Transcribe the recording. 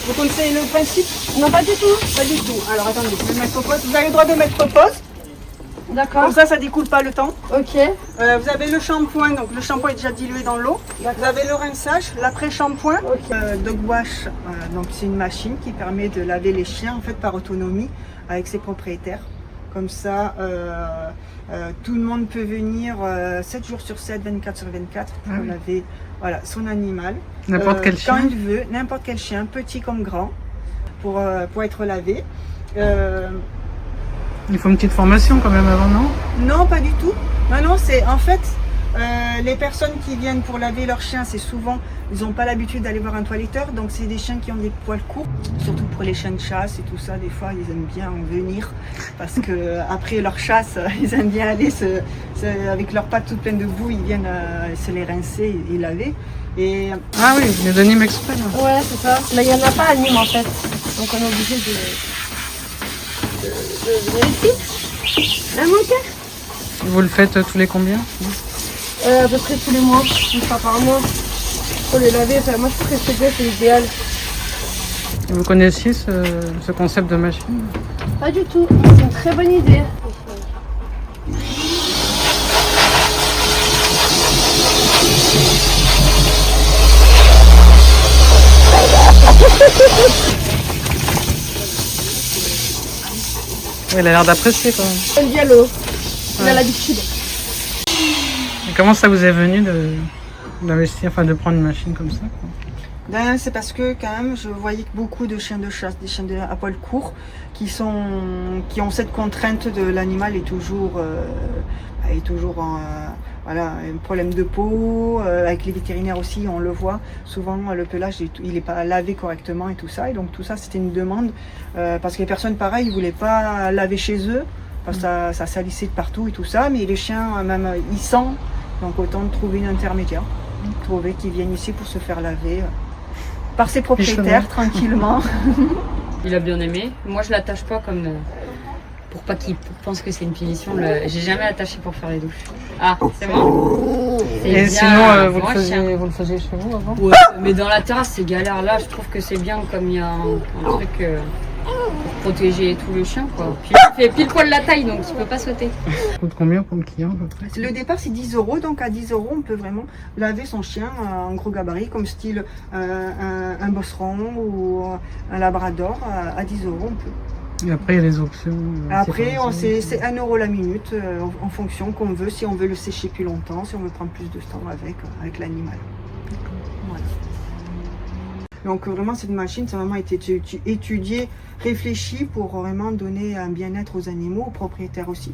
Vous connaissez le principe? Non, pas du tout. Pas du tout. Alors attendez, je vais mettre au pause. Vous avez le droit de mettre au pause. D'accord. Comme ça découle pas le temps. Ok. Vous avez le shampoing, donc le shampoing est déjà dilué dans l'eau. Vous avez le rinçage, l'après-shampoing. Dog Wash, donc c'est une machine qui permet de laver les chiens en fait par autonomie avec ses propriétaires. Comme ça, tout le monde peut venir 7 jours sur 7, 24 sur 24 pour laver son animal. N'importe quel chien. Quand il veut, n'importe quel chien, petit comme grand, pour être lavé. Il faut une petite formation quand même avant, non? Non, pas du tout. Non, c'est en fait les personnes qui viennent pour laver leurs chiens, c'est souvent, ils n'ont pas l'habitude d'aller voir un toiletteur, donc c'est des chiens qui ont des poils courts, surtout pour les chiens de chasse et tout ça. Des fois, ils aiment bien en venir parce que après leur chasse, ils aiment bien aller avec leurs pattes toutes pleines de boue, ils viennent se les rincer et laver. Et ah oui, les Nîmes exprès. Ouais, c'est ça. Mais il n'y en a pas à Nîmes en fait, donc on est obligé de venir ici. Un moteur. Vous le faites tous les combien? À peu près tous les mois, une fois par mois. Faut les laver, enfin, moi je trouve que c'est bien, c'est idéal. Vous connaissiez ce concept de machine? Pas du tout, c'est une très bonne idée. Oui, il a l'air d'apprécier quand même. J'aime bien l'eau, il a l'habitude. Et comment ça vous est venu d'investir, enfin de prendre une machine comme ça, quoi? Ben, c'est parce que quand même, je voyais beaucoup de chiens de chasse, des chiens à poil court, qui ont cette contrainte de l'animal est toujours un problème de peau. Avec les vétérinaires aussi, on le voit souvent, le pelage il n'est pas lavé correctement et tout ça. Et donc tout ça, c'était une demande parce que les personnes, pareil, ils voulaient pas laver chez eux parce que ça salissait de partout et tout ça. Mais les chiens, même ils sentent, donc autant trouver une intermédiaire, trouver qu'ils viennent ici pour se faire laver par ses propriétaires tranquillement. Il a bien aimé. Moi, je l'attache pas comme pour pas qu'il pense que c'est une punition. J'ai jamais attaché pour faire les douches. Ah, c'est bon. Et sinon, vous le faisiez chez vous avant? Ouais, mais dans la terrasse, c'est galère. Là, je trouve que c'est bien comme il y a un truc pour protéger tout le chien, quoi. Puis il fait pile poil la taille, donc il peut pas sauter. Ça coûte combien pour le client à peu près? Le départ c'est 10 €, donc à 10 €, on peut vraiment laver son chien en gros gabarit, comme style un bosseron ou un labrador. À 10 € on peut. Et après il y a les options. Après c'est 1 € la minute en fonction qu'on veut, si on veut le sécher plus longtemps, si on veut prendre plus de temps avec l'animal. Voilà. Donc vraiment cette machine, ça a vraiment été étudiée, réfléchie pour vraiment donner un bien-être aux animaux, aux propriétaires aussi.